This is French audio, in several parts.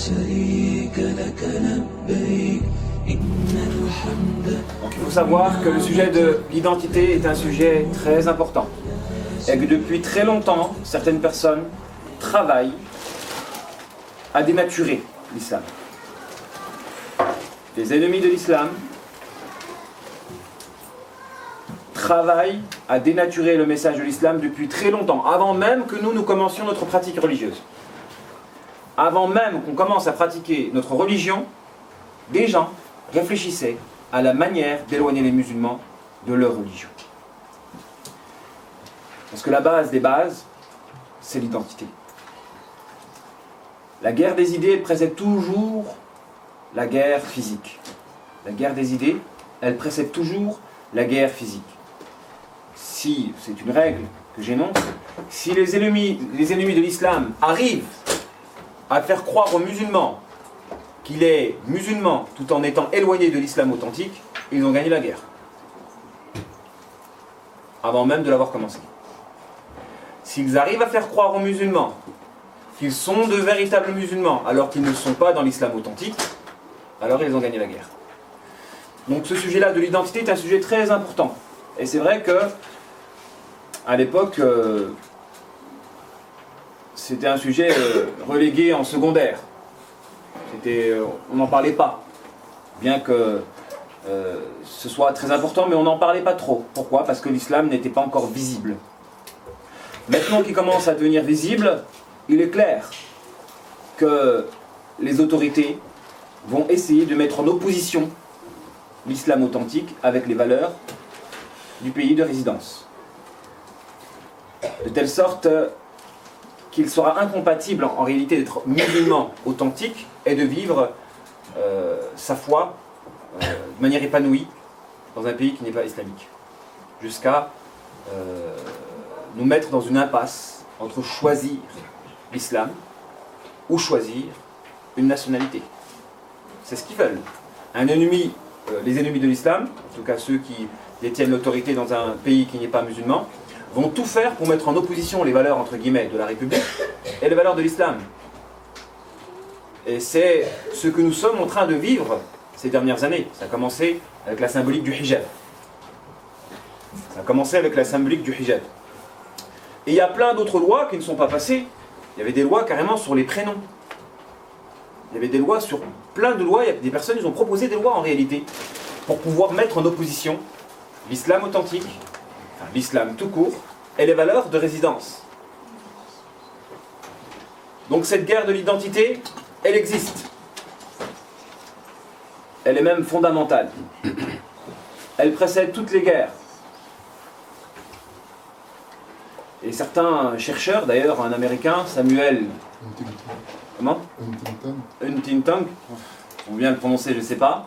شريك لك لبيك إن الحمد. Donc il faut savoir que le sujet de l'identité est un sujet très important et que depuis très longtemps, certaines personnes travaillent à dénaturer l'islam. Les ennemis de l'islam travaillent à dénaturer le message de l'islam depuis très longtemps, avant même que nous commencions notre pratique religieuse. Avant même qu'on commence à pratiquer notre religion, des gens réfléchissaient à la manière d'éloigner les musulmans de leur religion. Parce que la base des bases, c'est l'identité. La guerre des idées, elle précède toujours la guerre physique. La guerre des idées, elle précède toujours la guerre physique. Si, c'est une règle que j'énonce, si les ennemis de l'islam arrivent à faire croire aux musulmans qu'il est musulman tout en étant éloigné de l'islam authentique, ils ont gagné la guerre. Avant même de l'avoir commencé. S'ils arrivent à faire croire aux musulmans qu'ils sont de véritables musulmans alors qu'ils ne sont pas dans l'islam authentique, alors ils ont gagné la guerre. Donc ce sujet-là de l'identité est un sujet très important. Et c'est vrai que à l'époque, c'était un sujet relégué en secondaire. On n'en parlait pas. Bien que ce soit très important, mais on n'en parlait pas trop. Pourquoi ? Parce que l'islam n'était pas encore visible. Maintenant qu'il commence à devenir visible, il est clair que les autorités vont essayer de mettre en opposition l'islam authentique avec les valeurs du pays de résidence. De telle sorte qu'il sera incompatible en réalité d'être musulman authentique et de vivre sa foi de manière épanouie dans un pays qui n'est pas islamique. Jusqu'à nous mettre dans une impasse entre choisir l'islam ou choisir une nationalité. C'est ce qu'ils veulent. Les ennemis de l'islam, en tout cas ceux qui détiennent l'autorité dans un pays qui n'est pas musulman, vont tout faire pour mettre en opposition les valeurs entre guillemets de la République et les valeurs de l'islam. Et c'est ce que nous sommes en train de vivre ces dernières années. Ça a commencé avec la symbolique du hijab. Et il y a plein d'autres lois qui ne sont pas passées. Il y avait des lois carrément sur les prénoms. Il y avait des lois sur plein de lois. Il y a des personnes qui ont proposé des lois en réalité pour pouvoir mettre en opposition l'islam authentique, enfin, l'islam tout court, et les valeurs de résidence. Donc cette guerre de l'identité, elle existe. Elle est même fondamentale. Elle précède toutes les guerres. Et certains chercheurs, d'ailleurs un américain, Samuel... Comment ? Huntington, on vient le prononcer, je ne sais pas,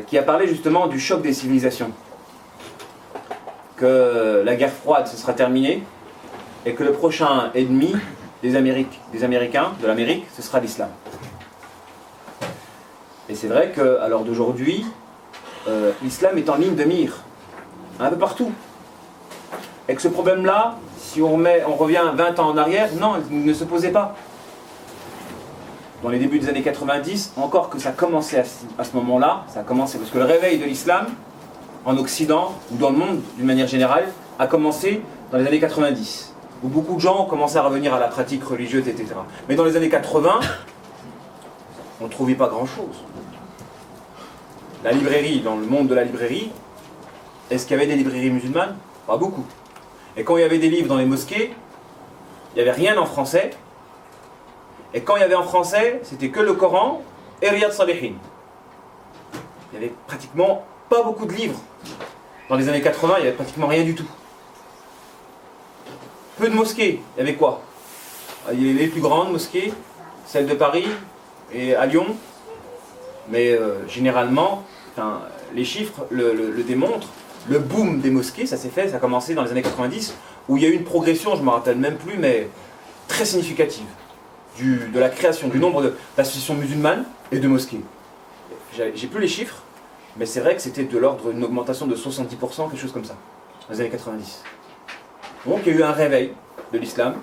qui a parlé justement du choc des civilisations. Que la guerre froide se sera terminée et que le prochain ennemi des Américains, de l'Amérique, ce sera l'islam. Et c'est vrai qu'à l'heure d'aujourd'hui, l'islam est en ligne de mire, un peu partout. Et que ce problème-là, si on revient 20 ans en arrière, non, il ne se posait pas. Dans les débuts des années 90, encore que ça commençait à ce moment-là, ça a commencé parce que le réveil de l'islam, en Occident, ou dans le monde d'une manière générale, a commencé dans les années 90, où beaucoup de gens ont commencé à revenir à la pratique religieuse, etc. Mais dans les années 80, on ne trouvait pas grand-chose. La librairie, dans le monde de la librairie, est-ce qu'il y avait des librairies musulmanes ? Pas beaucoup. Et quand il y avait des livres dans les mosquées, il n'y avait rien en français. Et quand il y avait en français, c'était que le Coran et Riyad Salihin. Il n'y avait pratiquement pas beaucoup de livres. Dans les années 80, il n'y avait pratiquement rien du tout. Peu de mosquées. Il y avait quoi ? Il y avait les plus grandes mosquées, celles de Paris et à Lyon. Mais généralement, les chiffres le démontrent. Le boom des mosquées, ça a commencé dans les années 90, où il y a eu une progression, je ne me rappelle même plus, mais très significative, de la création du nombre d'associations musulmanes et de mosquées. J'ai plus les chiffres, mais c'est vrai que c'était de l'ordre d'une augmentation de 70%, quelque chose comme ça, dans les années 90. Donc il y a eu un réveil de l'islam,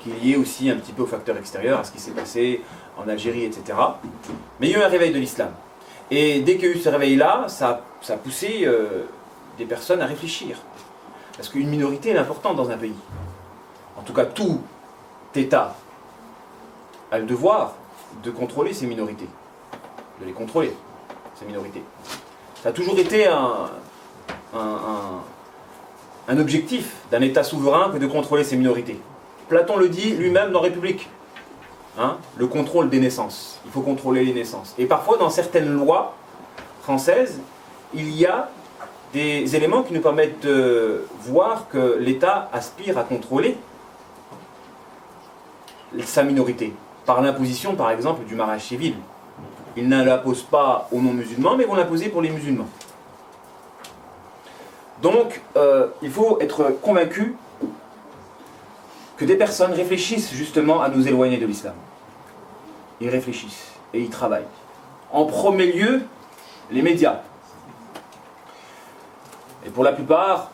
qui est lié aussi un petit peu aux facteurs extérieurs, à ce qui s'est passé en Algérie, etc. Mais il y a eu un réveil de l'islam. Et dès qu'il y a eu ce réveil-là, ça a poussé des personnes à réfléchir. Parce qu'une minorité est importante dans un pays. En tout cas, tout État a le devoir de contrôler ses minorités. De les contrôler, ces minorités. Ça a toujours été un objectif d'un État souverain que de contrôler ses minorités. Platon le dit lui-même dans République. Hein, le contrôle des naissances. Il faut contrôler les naissances. Et parfois, dans certaines lois françaises, il y a des éléments qui nous permettent de voir que l'État aspire à contrôler sa minorité. Par l'imposition, par exemple, du mariage civil. Ils ne l'imposent pas aux non-musulmans, mais vont l'imposer pour les musulmans. Donc, il faut être convaincu que des personnes réfléchissent justement à nous éloigner de l'islam. Ils réfléchissent et ils travaillent. En premier lieu, les médias. Et pour la plupart,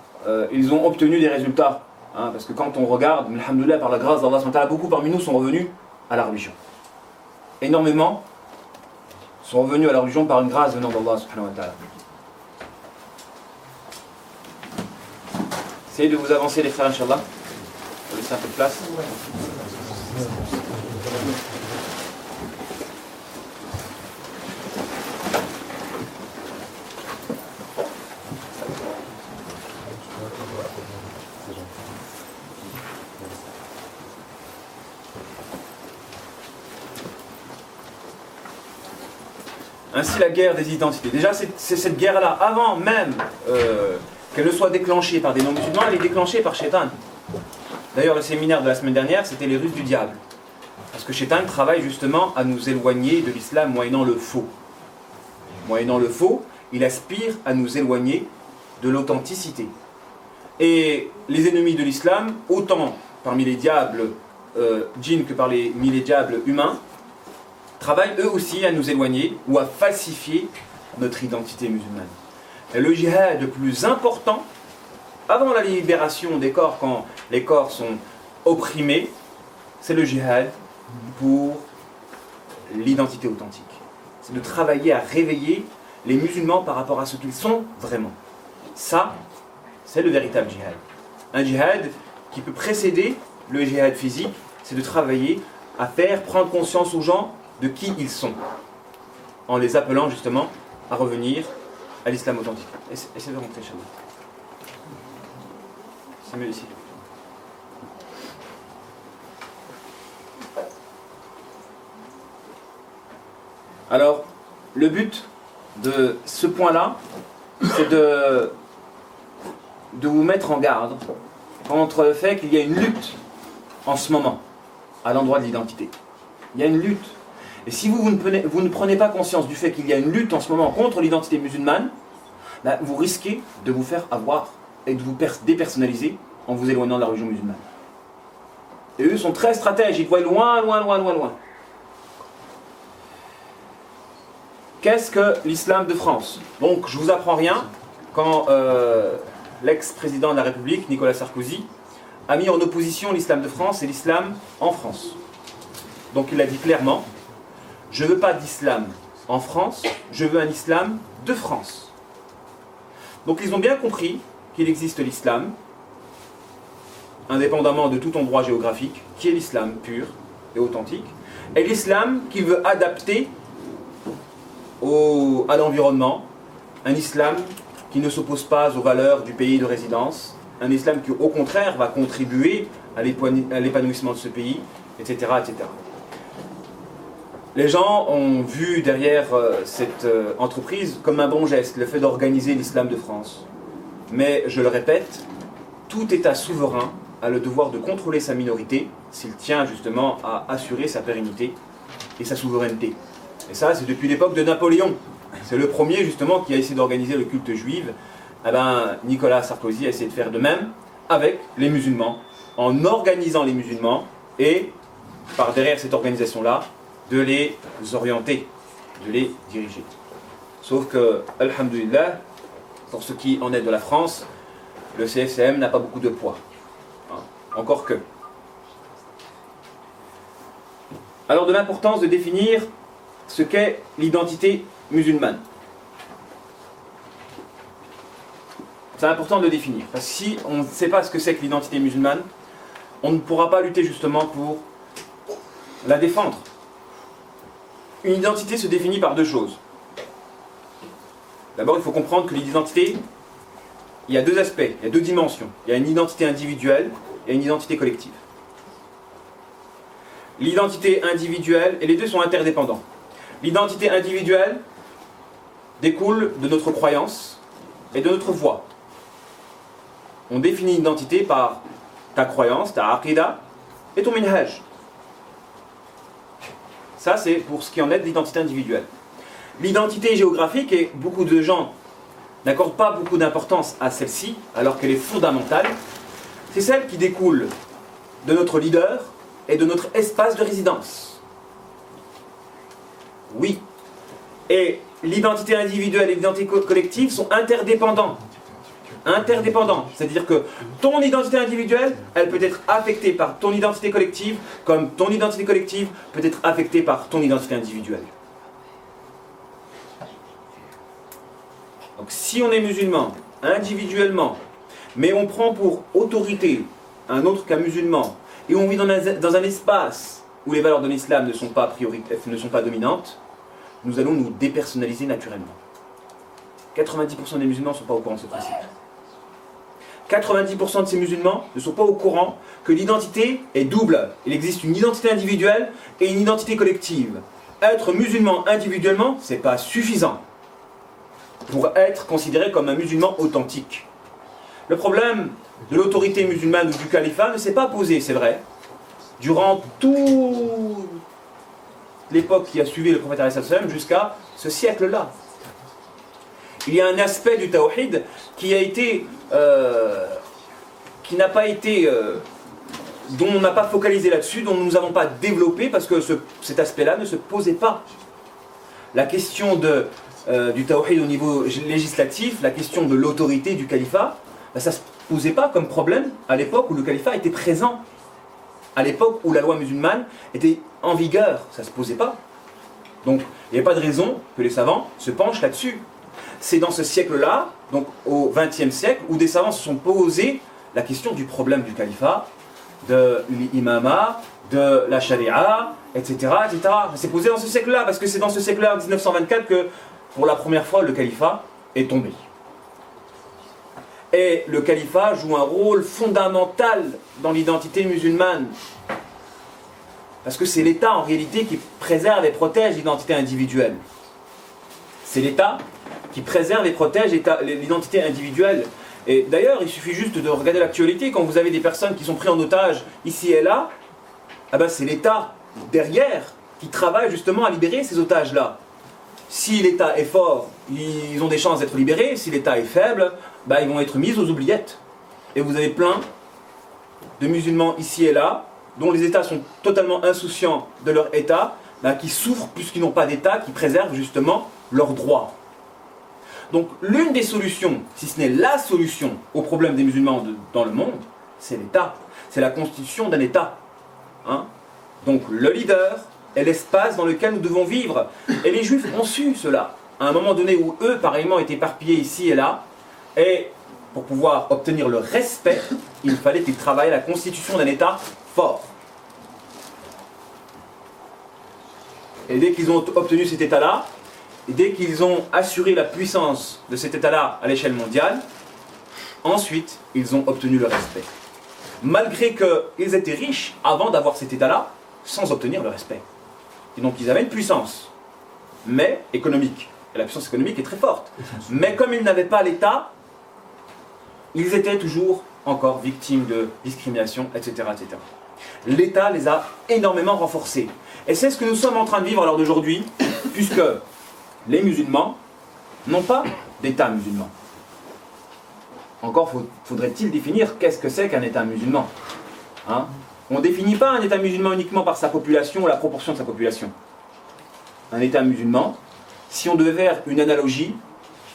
ils ont obtenu des résultats. Hein, parce que quand on regarde, alhamdoulilah, par la grâce d'Allah, beaucoup parmi nous sont revenus à la religion. Énormément sont revenus à la religion par une grâce venant d'Allah subhanahu wa ta'ala. Essayez de vous avancer les frères, Inch'Allah. Pour laisser un peu de place. Ainsi la guerre des identités. Déjà, c'est cette guerre-là, avant même qu'elle ne soit déclenchée par des non-musulmans, elle est déclenchée par Shaitan. D'ailleurs, le séminaire de la semaine dernière, c'était les ruses du diable. Parce que Shaitan travaille justement à nous éloigner de l'islam moyennant le faux. Moyennant le faux, il aspire à nous éloigner de l'authenticité. Et les ennemis de l'islam, autant parmi les diables djinns que parmi les diables humains, travaillent eux aussi à nous éloigner ou à falsifier notre identité musulmane. Et le djihad le plus important, avant la libération des corps, quand les corps sont opprimés, c'est le djihad pour l'identité authentique. C'est de travailler à réveiller les musulmans par rapport à ce qu'ils sont vraiment. Ça, c'est le véritable djihad. Un djihad qui peut précéder le djihad physique, c'est de travailler à faire prendre conscience aux gens de qui ils sont, en les appelant justement à revenir à l'islam authentique. Essayez de rentrer, Inch'Allah. C'est mieux ici. Alors, le but de ce point-là, c'est de vous mettre en garde contre le fait qu'il y a une lutte en ce moment à l'endroit de l'identité. Il y a une lutte. Et si vous ne prenez pas conscience du fait qu'il y a une lutte en ce moment contre l'identité musulmane, ben vous risquez de vous faire avoir et de vous dépersonnaliser en vous éloignant de la religion musulmane. Et eux sont très stratèges, ils voient loin, loin, loin, loin, loin. Qu'est-ce que l'islam de France? Donc je ne vous apprends rien quand l'ex-président de la République, Nicolas Sarkozy, a mis en opposition l'islam de France et l'islam en France. Donc il a dit clairement: je ne veux pas d'islam en France, je veux un islam de France. Donc ils ont bien compris qu'il existe l'islam, indépendamment de tout endroit géographique, qui est l'islam pur et authentique, et l'islam qu'il veut adapter à l'environnement, un islam qui ne s'oppose pas aux valeurs du pays de résidence, un islam qui au contraire va contribuer à l'épanouissement de ce pays, etc., etc. Les gens ont vu derrière cette entreprise comme un bon geste, le fait d'organiser l'islam de France. Mais, je le répète, tout État souverain a le devoir de contrôler sa minorité s'il tient justement à assurer sa pérennité et sa souveraineté. Et ça, c'est depuis l'époque de Napoléon. C'est le premier justement qui a essayé d'organiser le culte juif. Eh ben, Nicolas Sarkozy a essayé de faire de même avec les musulmans, en organisant les musulmans et, par derrière cette organisation-là, de les orienter, de les diriger. Sauf que, alhamdoulilah, pour ce qui en est de la France, le CFCM n'a pas beaucoup de poids. Encore que. alors de l'importance de définir ce qu'est l'identité musulmane. C'est important de le définir, parce que si on ne sait pas ce que c'est que l'identité musulmane, on ne pourra pas lutter justement pour la défendre. Une identité se définit par deux choses. D'abord, il faut comprendre que l'identité, il y a deux aspects, il y a deux dimensions. Il y a une identité individuelle et une identité collective. L'identité individuelle, et les deux sont interdépendants. L'identité individuelle découle de notre croyance et de notre foi. On définit l'identité par ta croyance, ta aqida et ton minhaj. Ça, c'est pour ce qui en est de l'identité individuelle. L'identité géographique, et beaucoup de gens n'accordent pas beaucoup d'importance à celle-ci, alors qu'elle est fondamentale, c'est celle qui découle de notre leader et de notre espace de résidence. Oui. Et l'identité individuelle et l'identité collective sont interdépendants. Interdépendants. C'est-à-dire que ton identité individuelle, elle peut être affectée par ton identité collective, comme ton identité collective peut être affectée par ton identité individuelle. Donc si on est musulman, individuellement, mais on prend pour autorité un autre qu'un musulman, et on vit dans un espace où les valeurs de l'islam ne sont pas ne sont pas dominantes, nous allons nous dépersonnaliser naturellement. 90% des musulmans ne sont pas au courant de ce principe. 90% de ces musulmans ne sont pas au courant que l'identité est double. Il existe une identité individuelle et une identité collective. Être musulman individuellement, ce n'est pas suffisant pour être considéré comme un musulman authentique. Le problème de l'autorité musulmane ou du califat ne s'est pas posé, c'est vrai, durant toute l'époque qui a suivi le prophète ﷺ jusqu'à ce siècle-là. Il y a un aspect du tawhid qui n'a pas été, dont on n'a pas focalisé là-dessus, dont nous n'avons pas développé parce que cet aspect-là ne se posait pas. La question du tawhid au niveau législatif, la question de l'autorité du califat, ça ne se posait pas comme problème à l'époque où le califat était présent. À l'époque où la loi musulmane était en vigueur, ça ne se posait pas. Donc il n'y a pas de raison que les savants se penchent là-dessus. C'est dans ce siècle-là, donc au XXe siècle, où des savants se sont posés la question du problème du califat, de l'imama, de la charia, etc. etc. Ça s'est posé dans ce siècle-là, parce que c'est dans ce siècle-là, en 1924, que pour la première fois, le califat est tombé. Et le califat joue un rôle fondamental dans l'identité musulmane. Parce que c'est l'État, en réalité, qui préserve et protège l'identité individuelle. C'est l'État qui préserve et protège l'identité individuelle. Et d'ailleurs, il suffit juste de regarder l'actualité. Quand vous avez des personnes qui sont prises en otage ici et là, c'est l'État derrière qui travaille justement à libérer ces otages-là. Si l'État est fort, ils ont des chances d'être libérés. Si l'État est faible, ils vont être mis aux oubliettes. Et vous avez plein de musulmans ici et là, dont les États sont totalement insouciants de leur État, qui souffrent puisqu'ils n'ont pas d'État qui préserve justement leurs droits. Donc l'une des solutions, si ce n'est la solution au problème des musulmans dans le monde, c'est l'État. C'est la constitution d'un État. Donc le leader est l'espace dans lequel nous devons vivre. Et les Juifs ont su cela. À un moment donné où eux, pareillement, étaient éparpillés ici et là, et pour pouvoir obtenir le respect, il fallait qu'ils travaillent à la constitution d'un État fort. Et dès qu'ils ont obtenu cet État-là, et dès qu'ils ont assuré la puissance de cet État-là à l'échelle mondiale, ensuite, ils ont obtenu le respect. Malgré qu'ils étaient riches avant d'avoir cet État-là, sans obtenir le respect. Et donc ils avaient une puissance, mais économique. Et la puissance économique est très forte. Mais comme ils n'avaient pas l'État, ils étaient toujours encore victimes de discrimination, etc. etc. L'État les a énormément renforcés. Et c'est ce que nous sommes en train de vivre à l'heure d'aujourd'hui, puisque les musulmans n'ont pas d'État musulman. Encore faudrait-il définir qu'est-ce que c'est qu'un État musulman. On ne définit pas un État musulman uniquement par sa population ou la proportion de sa population. Un État musulman, si on devait faire une analogie,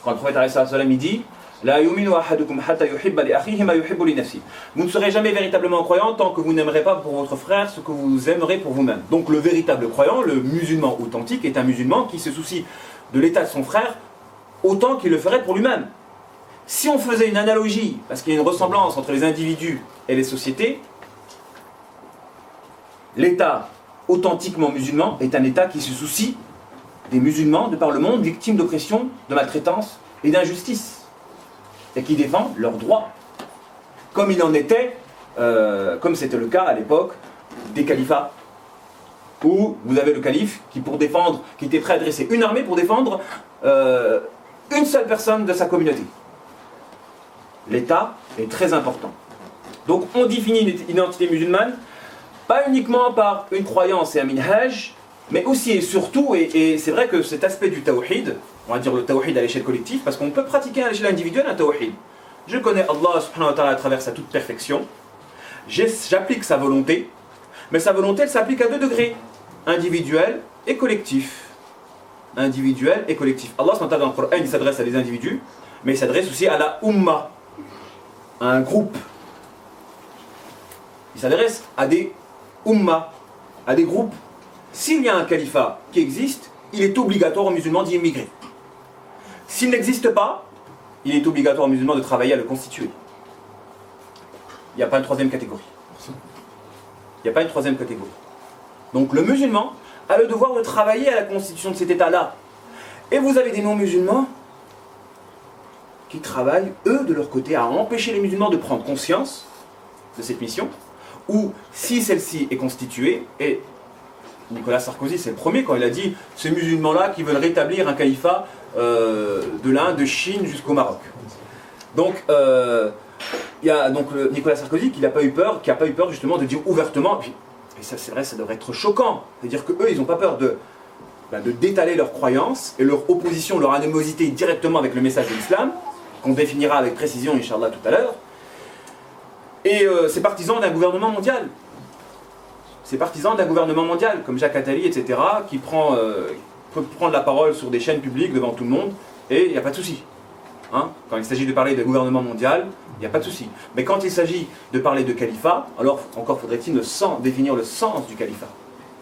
quand le prophète il dit La yu'minu ahadukum hatta yuhibba li akhihi ma yuhibbu li nafsihi. Vous ne serez jamais véritablement croyant tant que vous n'aimerez pas pour votre frère ce que vous aimerez pour vous-même. Donc le véritable croyant, le musulman authentique, est un musulman qui se soucie de l'état de son frère autant qu'il le ferait pour lui-même. Si on faisait une analogie, parce qu'il y a une ressemblance entre les individus et les sociétés, l'état authentiquement musulman est un état qui se soucie des musulmans de par le monde victimes d'oppression, de maltraitance et d'injustice, et qui défend leurs droits, comme il en était, comme c'était le cas à l'époque des califats, où vous avez le calife qui était prêt à dresser une armée pour défendre une seule personne de sa communauté. L'État est très important. Donc on définit une identité musulmane, pas uniquement par une croyance et un minhaj, mais aussi et surtout, et c'est vrai que cet aspect du tawhid, on va dire le tawhid à l'échelle collective, parce qu'on peut pratiquer à l'échelle individuelle un tawhid. Je connais Allah subhanahu wa ta'ala à travers sa toute perfection, j'applique sa volonté, mais sa volonté elle s'applique à 2 degrés, individuel et collectif. Individuel et collectif. Allah subhanahu wa ta'ala dans le Coran, il s'adresse à des individus, mais il s'adresse aussi à la Ummah, à un groupe. Il s'adresse à des Ummah, à des groupes. S'il y a un califat qui existe, il est obligatoire aux musulmans d'y émigrer. S'il n'existe pas, il est obligatoire aux musulmans de travailler à le constituer. Il n'y a pas une troisième catégorie. Il n'y a pas une troisième catégorie. Donc le musulman a le devoir de travailler à la constitution de cet état-là. Et vous avez des non-musulmans qui travaillent, eux, de leur côté, à empêcher les musulmans de prendre conscience de cette mission, ou si celle-ci est constituée, et Nicolas Sarkozy, c'est le premier quand il a dit ces musulmans-là qui veulent rétablir un califat de l'Inde, de Chine jusqu'au Maroc. Donc, il y a donc Nicolas Sarkozy qui n'a pas eu peur justement de dire ouvertement, et ça c'est vrai, ça devrait être choquant, c'est-à-dire qu'eux, ils n'ont pas peur de d'étaler leurs croyances et leur opposition, leur animosité directement avec le message de l'islam, qu'on définira avec précision, Inch'Allah, tout à l'heure. Et c'est partisan d'un gouvernement mondial. C'est partisan d'un gouvernement mondial, comme Jacques Attali, etc., qui peut prendre la parole sur des chaînes publiques devant tout le monde, et il n'y a pas de souci. Hein, quand il s'agit de parler de gouvernement mondial, il n'y a pas de souci. Mais quand il s'agit de parler de califat, alors encore faudrait-il définir le sens du califat.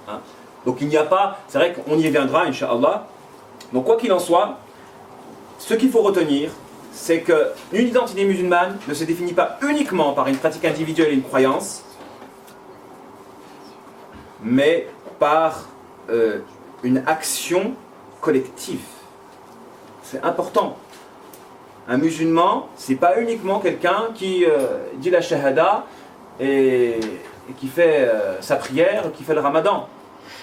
Hein. Donc il n'y a pas, c'est vrai qu'on y viendra, Inch'Allah. Donc quoi qu'il en soit, ce qu'il faut retenir, c'est qu'une identité musulmane ne se définit pas uniquement par une pratique individuelle et une croyance, mais par une action collective. C'est important. Un musulman, c'est pas uniquement quelqu'un qui dit la shahada et qui fait sa prière, qui fait le ramadan.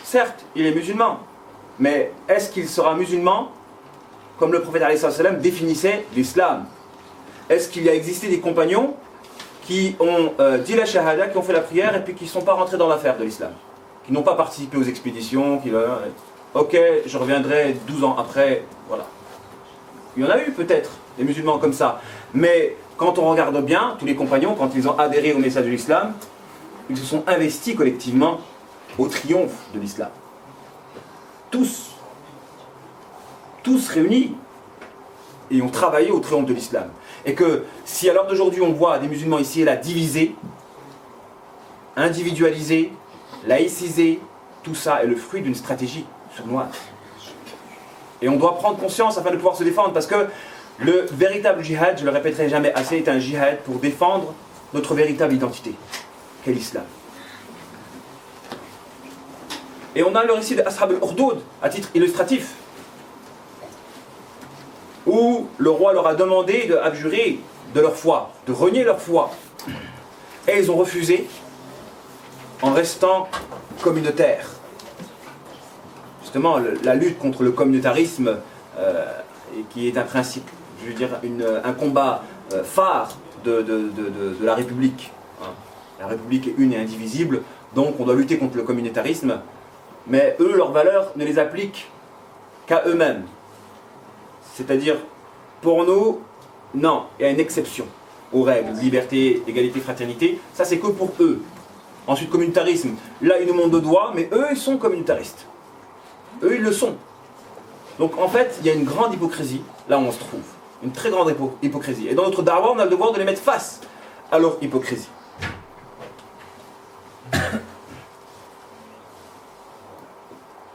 Certes, il est musulman, mais est-ce qu'il sera musulman comme le prophète alayhi salam définissait l'islam? Est-ce qu'il a existé des compagnons qui ont dit la shahada, qui ont fait la prière et puis qui ne sont pas rentrés dans l'affaire de l'islam, qui n'ont pas participé aux expéditions, ok, je reviendrai 12 ans après, voilà. Il y en a eu peut-être, des musulmans comme ça, mais quand on regarde bien, tous les compagnons, quand ils ont adhéré au message de l'islam, ils se sont investis collectivement au triomphe de l'islam. Tous réunis, et ont travaillé au triomphe de l'islam. Et que si à l'heure d'aujourd'hui on voit des musulmans ici et là divisés, individualisés, laïcisés, tout ça est le fruit d'une stratégie sournoise. Et on doit prendre conscience afin de pouvoir se défendre, parce que le véritable djihad, je le répéterai jamais assez, est un djihad pour défendre notre véritable identité, qu'est l'islam. Et on a le récit d'Ashab al-Urdoud, à titre illustratif, où le roi leur a demandé d'abjurer de leur foi, de renier leur foi. Et ils ont refusé en restant communautaires. Justement, la lutte contre le communautarisme, qui est un principe, je veux dire, un combat phare de la République. La République est une et indivisible, donc on doit lutter contre le communautarisme. Mais eux, leurs valeurs ne les appliquent qu'à eux-mêmes. C'est-à-dire, pour nous, non, il y a une exception aux règles, liberté, égalité, fraternité. Ça, c'est que pour eux. Ensuite, communautarisme. Là, ils nous montrent de doigts, mais eux, ils sont communautaristes. Eux, ils le sont. Donc, en fait, il y a une grande hypocrisie, là où on se trouve. une très grande hypocrisie. Et dans notre dawa, on a le devoir de les mettre face à leur hypocrisie.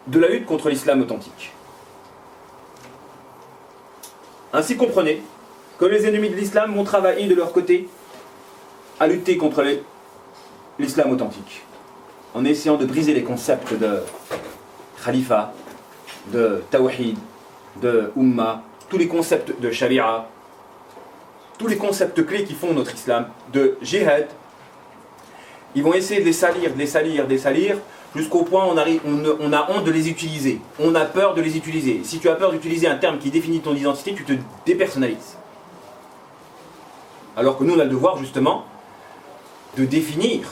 De la lutte contre l'islam authentique. Ainsi comprenez que les ennemis de l'islam vont travailler de leur côté à lutter contre l'islam authentique, en essayant de briser les concepts de khalifa, de tawhid, de umma, tous les concepts de sharia, tous les concepts clés qui font notre islam, de jihad. Ils vont essayer de les salir, jusqu'au point où on a honte de les utiliser. On a peur de les utiliser. Si tu as peur d'utiliser un terme qui définit ton identité, tu te dépersonnalises. Alors que nous, on a le devoir, justement, de définir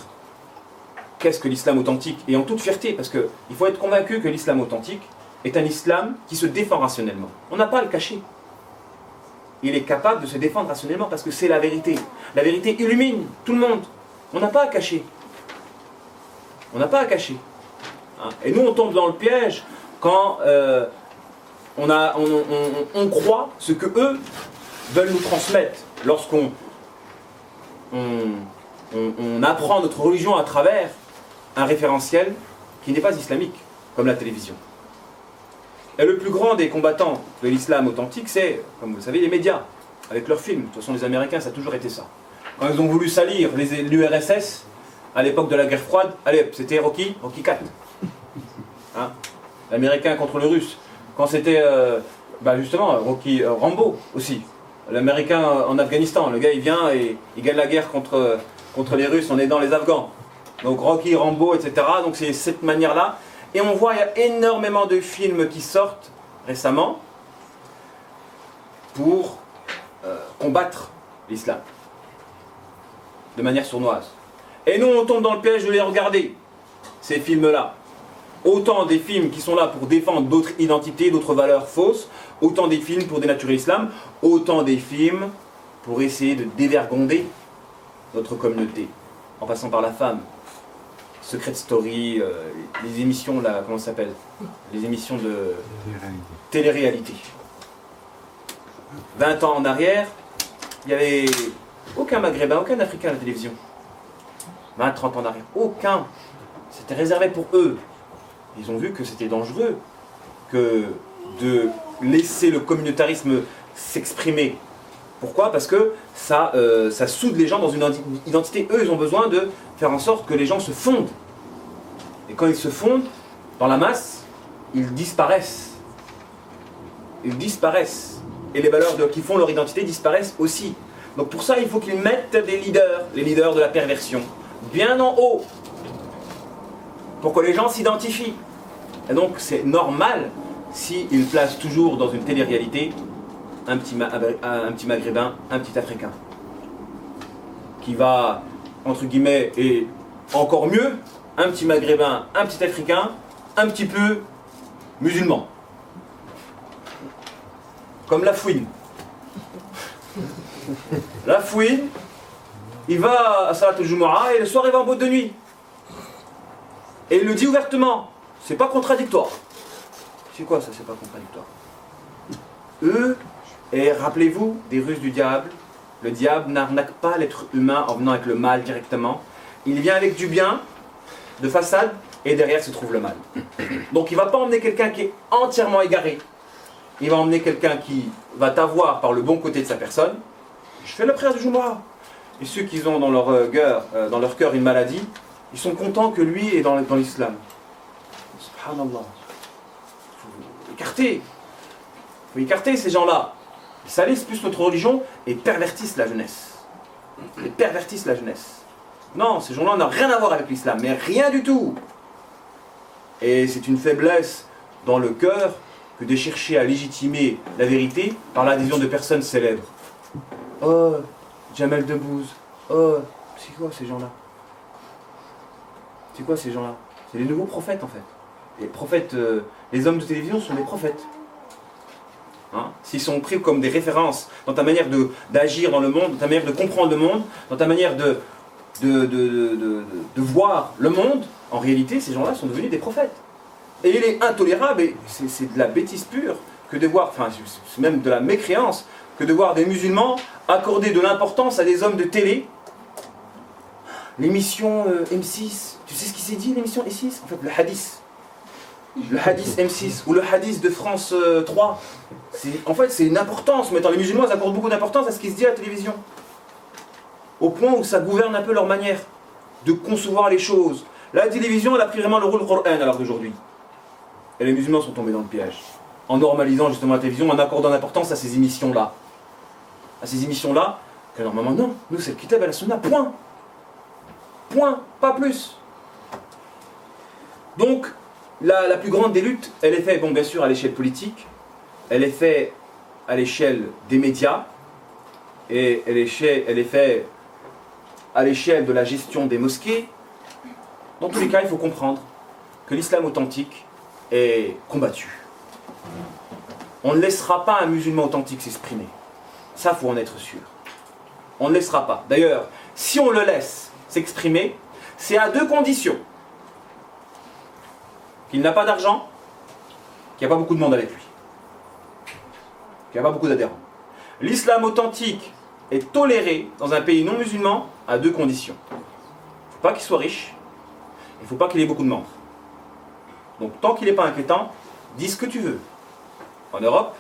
qu'est-ce que l'islam authentique, et en toute fierté, parce qu'il faut être convaincu que l'islam authentique est un islam qui se défend rationnellement. On n'a pas à le cacher. Il est capable de se défendre rationnellement parce que c'est la vérité. La vérité illumine tout le monde. On n'a pas à cacher. On n'a pas à cacher. Hein? Et nous, on tombe dans le piège quand on croit ce que eux veulent nous transmettre. Lorsqu'on on apprend notre religion à travers un référentiel qui n'est pas islamique, comme la télévision. Et le plus grand des combattants de l'islam authentique, c'est, comme vous le savez, les médias, avec leurs films. De toute façon, les Américains, ça a toujours été ça. Quand ils ont voulu salir l'URSS, à l'époque de la guerre froide, allez, c'était Rocky 4. Hein, l'Américain contre le Russe. Quand c'était, justement, Rocky Rambo aussi. L'Américain en Afghanistan, le gars il vient et il gagne la guerre contre les Russes en aidant les Afghans. Donc Rocky, Rambo, etc. Donc c'est cette manière-là. Et on voit, il y a énormément de films qui sortent récemment pour combattre l'islam de manière sournoise. Et nous, on tombe dans le piège de les regarder, ces films-là. Autant des films qui sont là pour défendre d'autres identités, d'autres valeurs fausses, autant des films pour dénaturer l'islam, autant des films pour essayer de dévergonder notre communauté, en passant par la femme. Secret Story, les émissions, là, comment ça s'appelle? Les émissions de télé-réalité. 20 ans en arrière, il n'y avait aucun Maghrébin, aucun Africain à la télévision. 20, 30 ans en arrière, aucun. C'était réservé pour eux. Ils ont vu que c'était dangereux que de laisser le communautarisme s'exprimer. Pourquoi? Parce que ça soude les gens dans une identité. Eux, ils ont besoin de faire en sorte que les gens se fondent. Et quand ils se fondent dans la masse, ils disparaissent. Ils disparaissent. Et les valeurs qui font leur identité disparaissent aussi. Donc pour ça, il faut qu'ils mettent des leaders, les leaders de la perversion, bien en haut, pour que les gens s'identifient. Et donc c'est normal s'ils placent toujours dans une télé-réalité un petit maghrébin, un petit africain, qui va, entre guillemets, et encore mieux, un petit maghrébin, un petit africain, un petit peu musulman. Comme la fouine. La fouine, il va à Salat al-Jumu'ah et le soir il va en boîte de nuit. Et il le dit ouvertement. C'est pas contradictoire. C'est quoi ça, c'est pas contradictoire? Eux, et rappelez-vous des ruses du diable, le diable n'arnaque pas l'être humain en venant avec le mal directement. Il vient avec du bien, de façade, et derrière se trouve le mal. Donc il ne va pas emmener quelqu'un qui est entièrement égaré. Il va emmener quelqu'un qui va t'avoir par le bon côté de sa personne. Je fais la prière du Jumu'ah. Et ceux qui ont dans leur cœur une maladie, ils sont contents que lui est dans l'islam. Subhanallah. Il faut écarter ces gens-là. Ils salissent plus notre religion et pervertissent la jeunesse. Ils pervertissent la jeunesse. Non, ces gens-là n'ont rien à voir avec l'islam, mais rien du tout. Et c'est une faiblesse dans le cœur que de chercher à légitimer la vérité par l'adhésion de personnes célèbres. Oh, Jamel Debbouze. Oh, c'est quoi ces gens-là? C'est quoi ces gens-là? C'est les nouveaux prophètes en fait. Les prophètes, les hommes de télévision sont des prophètes. Hein? S'ils sont pris comme des références dans ta manière d'agir dans le monde, dans ta manière de comprendre le monde, dans ta manière de voir le monde, en réalité, ces gens-là sont devenus des prophètes. Et il est intolérable, et c'est de la bêtise pure, que de voir, enfin, c'est même de la mécréance, que de voir des musulmans accorder de l'importance à des hommes de télé. L'émission M6, tu sais ce qui s'est dit l'émission M6? En fait, le hadith. Le hadith M6 ou le hadith de France 3. En fait, c'est une importance. Maintenant, les musulmans ils accordent beaucoup d'importance à ce qui se dit à la télévision. Au point où ça gouverne un peu leur manière de concevoir les choses. La télévision, elle a pris vraiment le rôle Coran à l'heure d'aujourd'hui. Et les musulmans sont tombés dans le piège. En normalisant justement la télévision, en accordant l'importance à ces émissions-là. À ces émissions-là, que normalement, non, nous c'est le Kitab et la Sunna, point. Point, pas plus. Donc, la plus grande des luttes, elle est faite, bon, bien sûr, à l'échelle politique, elle est faite à l'échelle des médias, et elle est faite à l'échelle de la gestion des mosquées. Dans tous les cas, il faut comprendre que l'islam authentique est combattu. On ne laissera pas un musulman authentique s'exprimer. Ça, il faut en être sûr. On ne laissera pas. D'ailleurs, si on le laisse s'exprimer, c'est à deux conditions. Qu'il n'a pas d'argent, qu'il n'y a pas beaucoup de monde avec lui. Qu'il n'y a pas beaucoup d'adhérents. L'islam authentique est toléré dans un pays non musulman à deux conditions. Il ne faut pas qu'il soit riche, il ne faut pas qu'il ait beaucoup de membres. Donc tant qu'il n'est pas inquiétant, dis ce que tu veux. En Europe,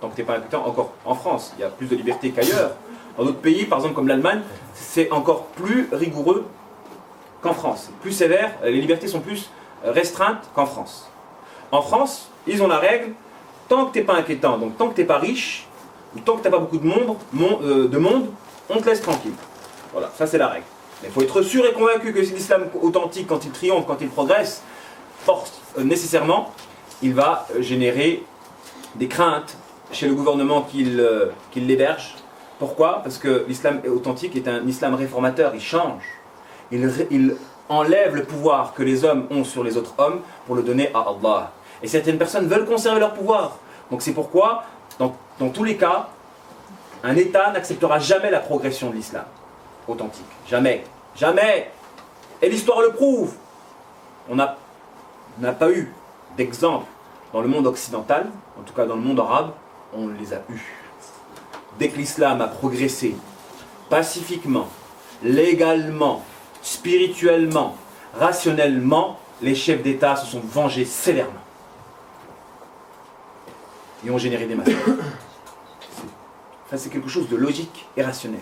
tant que tu n'es pas inquiétant, encore en France, il y a plus de liberté qu'ailleurs. Dans d'autres pays, par exemple comme l'Allemagne, c'est encore plus rigoureux qu'en France. Plus sévère, les libertés sont plus restreintes qu'en France. En France, ils ont la règle, tant que tu n'es pas inquiétant, donc tant que tu n'es pas riche, ou tant que tu n'as pas beaucoup de monde, on te laisse tranquille. Voilà, ça c'est la règle. Mais il faut être sûr et convaincu que l'islam authentique, quand il triomphe, quand il progresse, nécessairement, il va générer des craintes chez le gouvernement qui l'héberge. Pourquoi? Parce que l'islam authentique est un islam réformateur, il change. Il enlève le pouvoir que les hommes ont sur les autres hommes pour le donner à Allah. Et certaines personnes veulent conserver leur pouvoir. Donc c'est pourquoi, dans tous les cas, un État n'acceptera jamais la progression de l'islam authentique. Jamais. Jamais. Et l'histoire le prouve. On n'a pas eu d'exemple dans le monde occidental, en tout cas dans le monde arabe, on les a eus. Dès que l'islam a progressé, pacifiquement, légalement, spirituellement, rationnellement, les chefs d'État se sont vengés sévèrement. Et ont généré des massacres. C'est quelque chose de logique et rationnel.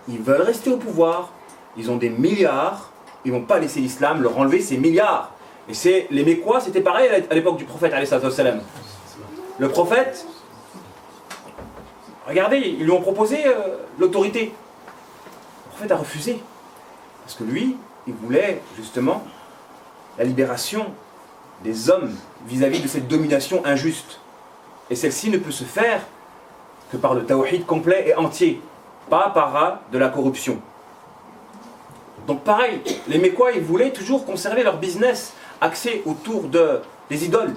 Ils veulent rester au pouvoir, ils ont des milliards, ils ne vont pas laisser l'islam leur enlever ces milliards. Et les Mécois, c'était pareil à l'époque du prophète, alayhi salam. Le prophète, regardez, ils lui ont proposé l'autorité. Le prophète a refusé. Parce que lui, il voulait justement la libération des hommes vis-à-vis de cette domination injuste. Et celle-ci ne peut se faire que par le tawhid complet et entier, pas par de la corruption. Donc pareil, les Mécois, ils voulaient toujours conserver leur business axé autour des idoles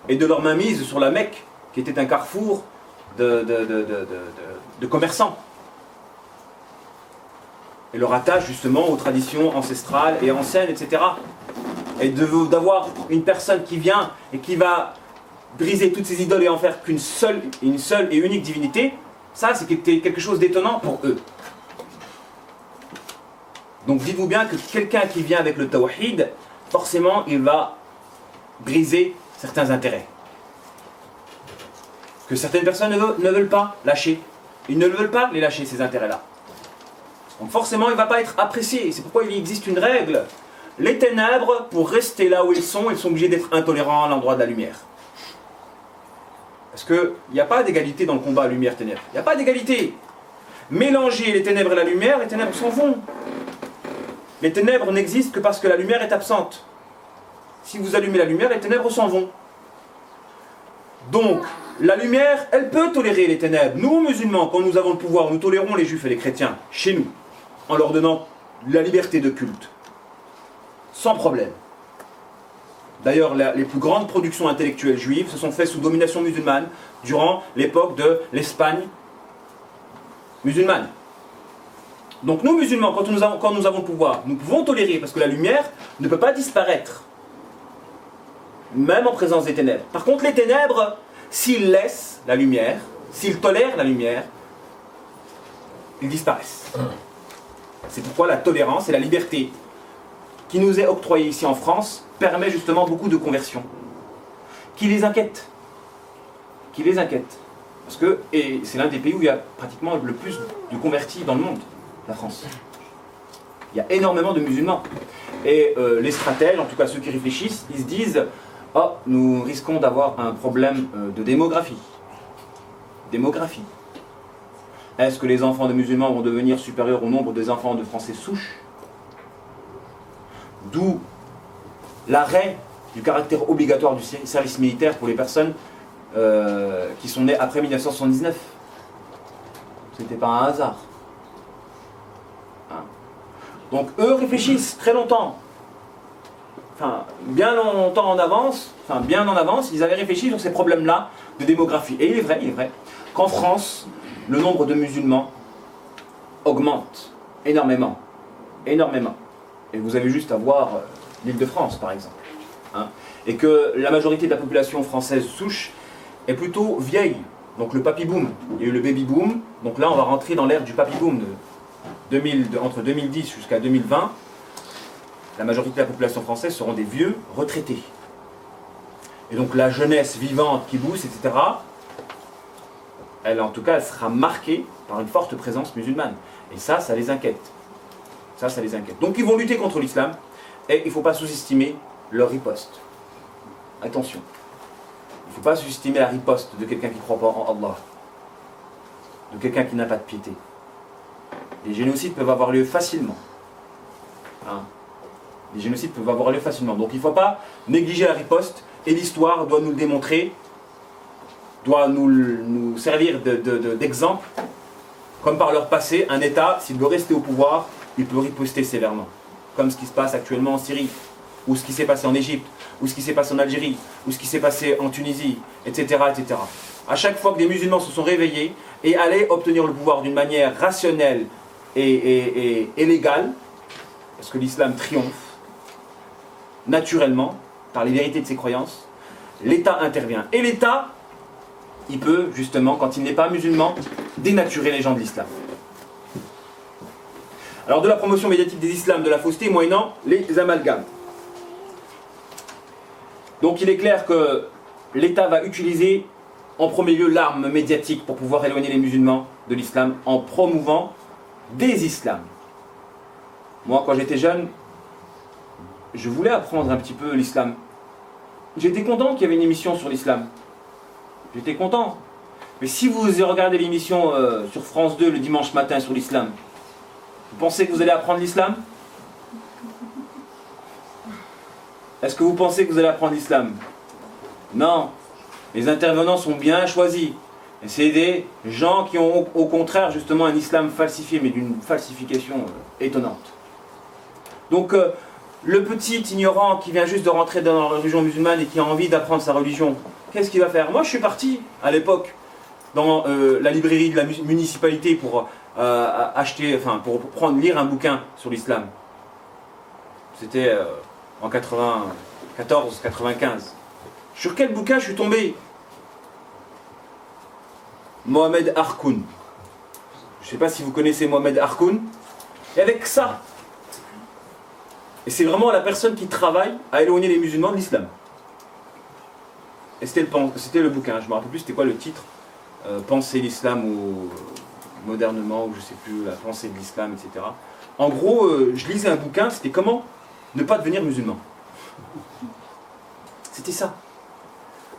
et de leur mainmise sur la Mecque, qui était un carrefour de commerçants. Et leur attache justement aux traditions ancestrales et anciennes, etc. Et d'avoir une personne qui vient et qui va briser toutes ces idoles et en faire une seule et unique divinité, ça c'était quelque chose d'étonnant pour eux. Donc dites-vous bien que quelqu'un qui vient avec le tawhid, forcément il va briser certains intérêts. Que certaines personnes ne veulent pas lâcher. Ils ne veulent pas les lâcher, ces intérêts-là. Donc forcément il ne va pas être apprécié. C'est pourquoi il existe une règle. Les ténèbres, pour rester là où ils sont obligés d'être intolérants à l'endroit de la lumière. Parce qu'il n'y a pas d'égalité dans le combat lumière-ténèbres. Il n'y a pas d'égalité. Mélangez les ténèbres et la lumière, les ténèbres s'en vont. Les ténèbres n'existent que parce que la lumière est absente. Si vous allumez la lumière, les ténèbres s'en vont. Donc, la lumière, elle peut tolérer les ténèbres. Nous, musulmans, quand nous avons le pouvoir, nous tolérons les juifs et les chrétiens, chez nous, en leur donnant la liberté de culte. Sans problème. D'ailleurs, les plus grandes productions intellectuelles juives se sont faites sous domination musulmane durant l'époque de l'Espagne musulmane. Donc nous, musulmans, quand nous avons le pouvoir, nous pouvons tolérer, parce que la lumière ne peut pas disparaître, même en présence des ténèbres. Par contre, les ténèbres, s'ils laissent la lumière, s'ils tolèrent la lumière, ils disparaissent. C'est pourquoi la tolérance et la liberté qui nous est octroyée ici en France permet justement beaucoup de conversions. Qui les inquiète. Qui les inquiète. Parce que, et c'est l'un des pays où il y a pratiquement le plus de convertis dans le monde, la France. Il y a énormément de musulmans. Et les stratèges, en tout cas ceux qui réfléchissent, ils se disent « Oh, nous risquons d'avoir un problème de démographie. » Démographie. Est-ce que les enfants de musulmans vont devenir supérieurs au nombre des enfants de Français souches? D'où l'arrêt du caractère obligatoire du service militaire pour les personnes qui sont nées après 1979. Ce n'était pas un hasard. Hein? Donc eux réfléchissent très longtemps. Enfin, bien en avance, ils avaient réfléchi sur ces problèmes-là de démographie. Et il est vrai qu'en France, le nombre de musulmans augmente énormément. Énormément. Et vous avez juste à voir l'Île-de-France, par exemple. Hein, et que la majorité de la population française souche est plutôt vieille. Donc le papy-boom. Il y a eu le baby-boom. Donc là, on va rentrer dans l'ère du papy-boom entre 2010 jusqu'à 2020. La majorité de la population française seront des vieux retraités. Et donc la jeunesse vivante qui booste, etc., elle, en tout cas, elle sera marquée par une forte présence musulmane. Et ça les inquiète. Ça les inquiète. Donc ils vont lutter contre l'islam, et il ne faut pas sous-estimer leur riposte. Attention. Il ne faut pas sous-estimer la riposte de quelqu'un qui ne croit pas en Allah. De quelqu'un qui n'a pas de piété. Les génocides peuvent avoir lieu facilement. Hein? Les génocides peuvent avoir lieu facilement. Donc il ne faut pas négliger la riposte, et l'histoire doit nous le démontrer, doit nous servir d'exemple, comme par leur passé, un État, s'il veut rester au pouvoir, il peut riposter sévèrement. Comme ce qui se passe actuellement en Syrie, ou ce qui s'est passé en Égypte, ou ce qui s'est passé en Algérie, ou ce qui s'est passé en Tunisie, etc., etc. À chaque fois que des musulmans se sont réveillés et allaient obtenir le pouvoir d'une manière rationnelle et légale, parce que l'islam triomphe, naturellement, par les vérités de ses croyances, l'État intervient. Et l'État, il peut, justement, quand il n'est pas musulman, dénaturer les gens de l'islam. Alors, de la promotion médiatique des islams, de la fausseté, moyennant les amalgames. Donc, il est clair que l'État va utiliser, en premier lieu, l'arme médiatique pour pouvoir éloigner les musulmans de l'islam en promouvant des islams. Moi, quand j'étais jeune, je voulais apprendre un petit peu l'islam. J'étais content qu'il y avait une émission sur l'islam. J'étais content. Mais si vous regardez l'émission sur France 2 le dimanche matin sur l'islam, vous pensez que vous allez apprendre l'islam? Est-ce que vous pensez que vous allez apprendre l'islam? Non. Les intervenants sont bien choisis. Et c'est des gens qui ont au contraire justement un islam falsifié, mais d'une falsification étonnante. Donc le petit ignorant qui vient juste de rentrer dans la religion musulmane et qui a envie d'apprendre sa religion, qu'est-ce qu'il va faire? Moi je suis parti à l'époque dans la librairie de la municipalité pour acheter, enfin pour lire un bouquin sur l'islam. C'était en 94, 95. Sur quel bouquin je suis tombé? Mohamed Harkoun. Je ne sais pas si vous connaissez Mohamed Harkoun. Et avec ça, et c'est vraiment la personne qui travaille à éloigner les musulmans de l'islam. Et c'était le bouquin, je ne me rappelle plus c'était quoi le titre. Penser l'islam ou modernement, ou je ne sais plus, la pensée de l'islam, etc. En gros, je lisais un bouquin, c'était comment ne pas devenir musulman. C'était ça.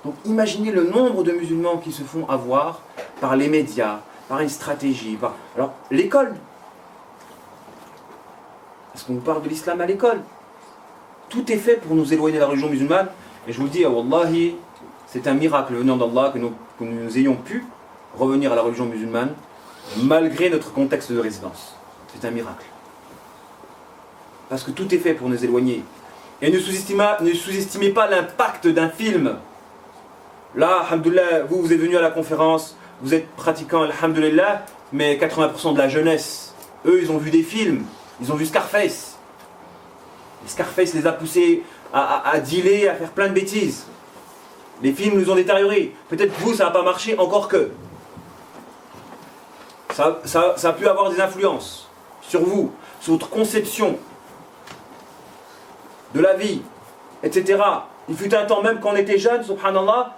Donc imaginez le nombre de musulmans qui se font avoir par les médias, par une stratégie, par... Alors, l'école. Est-ce qu'on vous parle de l'islam à l'école? Tout est fait pour nous éloigner de la religion musulmane. Et je vous dis, wallahi, c'est un miracle venant d'Allah que nous ayons pu revenir à la religion musulmane malgré notre contexte de résidence. C'est un miracle. Parce que tout est fait pour nous éloigner. Et ne sous-estimez pas l'impact d'un film. Là, alhamdoulilah, vous êtes venu à la conférence, vous êtes pratiquant, alhamdoulilah, mais 80% de la jeunesse, eux, ils ont vu des films, ils ont vu Scarface. Et Scarface les a poussés à dealer, à faire plein de bêtises. Les films nous ont détériorés. Peut-être que vous, ça n'a pas marché, encore que. Ça a pu avoir des influences sur vous, sur votre conception de la vie, etc. Il fut un temps même quand on était jeune, subhanallah,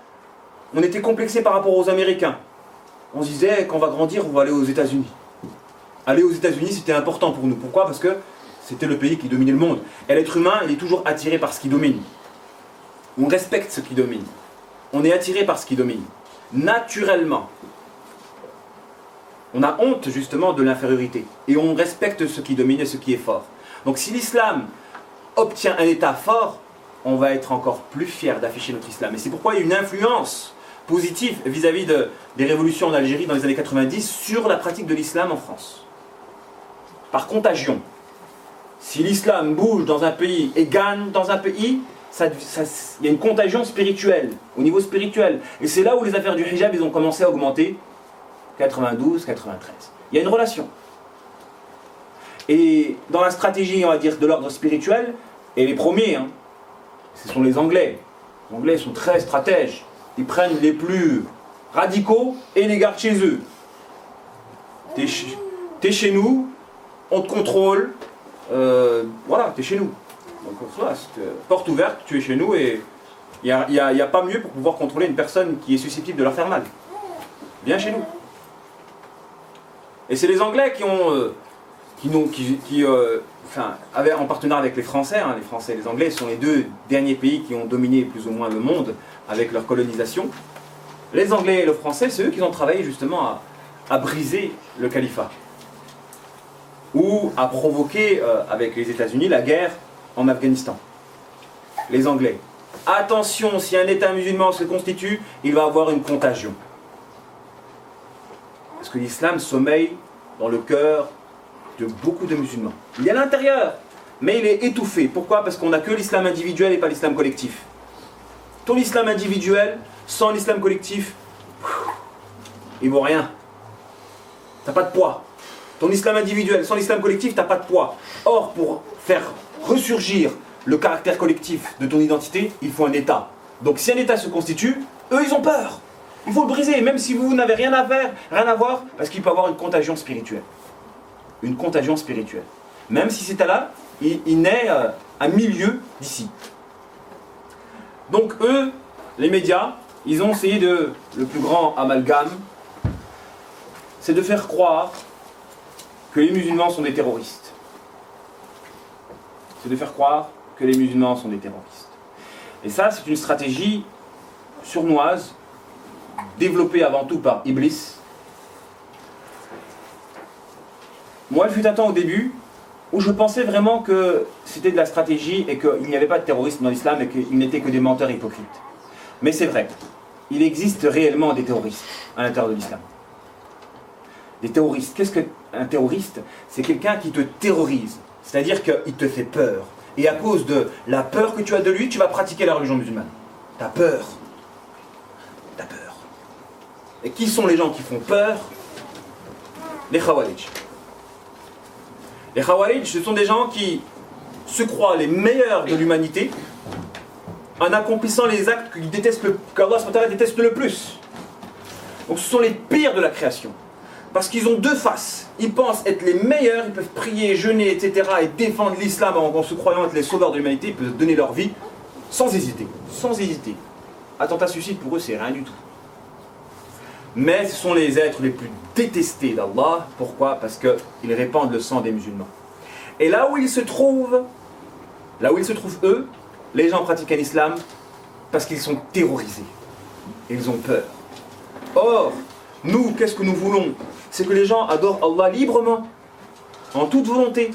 on était complexé par rapport aux Américains. On se disait, quand on va grandir, on va aller aux États-Unis. Aller aux États-Unis, c'était important pour nous. Pourquoi? Parce que c'était le pays qui dominait le monde. Et l'être humain, il est toujours attiré par ce qui domine. On respecte ce qui domine. On est attiré par ce qui domine. Naturellement. On a honte justement de l'infériorité. Et on respecte ce qui domine et ce qui est fort. Donc si l'islam obtient un état fort, on va être encore plus fier d'afficher notre islam. Et c'est pourquoi il y a une influence positive vis-à-vis des révolutions en Algérie dans les années 90 sur la pratique de l'islam en France. Par contagion. Si l'islam bouge dans un pays et gagne dans un pays, il y a une contagion spirituelle, au niveau spirituel. Et c'est là où les affaires du hijab, ils ont commencé à augmenter, 92, 93. Il y a une relation. Et dans la stratégie, on va dire, de l'ordre spirituel, et les premiers, ce sont les Anglais. Les Anglais sont très stratèges. Ils prennent les plus radicaux et les gardent chez eux. T'es chez nous, on te contrôle, voilà, t'es chez nous. Donc voilà, porte ouverte, tu es chez nous et il n'y a pas mieux pour pouvoir contrôler une personne qui est susceptible de leur faire mal. Viens chez nous. Et c'est les Anglais avaient en partenariat avec les Français, les Français et les Anglais sont les deux derniers pays qui ont dominé plus ou moins le monde avec leur colonisation. Les Anglais et les Français, c'est eux qui ont travaillé justement à briser le califat. Ou à provoquer avec les États-Unis la guerre en Afghanistan. Les Anglais. Attention, si un État musulman se constitue, il va avoir une contagion. Parce que l'islam sommeille dans le cœur de beaucoup de musulmans. Il est à l'intérieur, mais il est étouffé. Pourquoi? Parce qu'on n'a que l'islam individuel et pas l'islam collectif. Ton islam individuel, sans l'islam collectif, il vaut rien. T'as pas de poids. Ton islam individuel, sans l'islam collectif, t'as pas de poids. Or, pour faire ressurgir le caractère collectif de ton identité, il faut un État. Donc si un État se constitue, eux ils ont peur. Il faut le briser, même si vous n'avez rien à faire, rien à voir, parce qu'il peut avoir une contagion spirituelle. Une contagion spirituelle. Même si cet État-là, il naît à milieu d'ici. Donc eux, les médias, ils ont essayé le plus grand amalgame, c'est de faire croire que les musulmans sont des terroristes. C'est de faire croire que les musulmans sont des terroristes. Et ça, c'est une stratégie sournoise, développée avant tout par Iblis. Moi, il fut un temps au début où je pensais vraiment que c'était de la stratégie et qu'il n'y avait pas de terrorisme dans l'islam et qu'ils n'étaient que des menteurs hypocrites. Mais c'est vrai, il existe réellement des terroristes à l'intérieur de l'islam. Des terroristes. Qu'est-ce qu'un terroriste? C'est quelqu'un qui te terrorise. C'est-à-dire qu'il te fait peur. Et à cause de la peur que tu as de lui, tu vas pratiquer la religion musulmane. T'as peur. T'as peur. Et qui sont les gens qui font peur? Les Khawarij. Les Khawarij, ce sont des gens qui se croient les meilleurs de l'humanité en accomplissant les actes qu'Allah déteste le plus. Donc ce sont les pires de la création. Parce qu'ils ont deux faces. Ils pensent être les meilleurs, ils peuvent prier, jeûner, etc. et défendre l'islam en se croyant être les sauveurs de l'humanité. Ils peuvent donner leur vie sans hésiter. Sans hésiter. Attentat suicide pour eux, c'est rien du tout. Mais ce sont les êtres les plus détestés d'Allah. Pourquoi? Parce qu'ils répandent le sang des musulmans. Et là où ils se trouvent eux, les gens pratiquent l'islam parce qu'ils sont terrorisés. Ils ont peur. Or, nous, qu'est-ce que nous voulons? C'est que les gens adorent Allah librement, en toute volonté.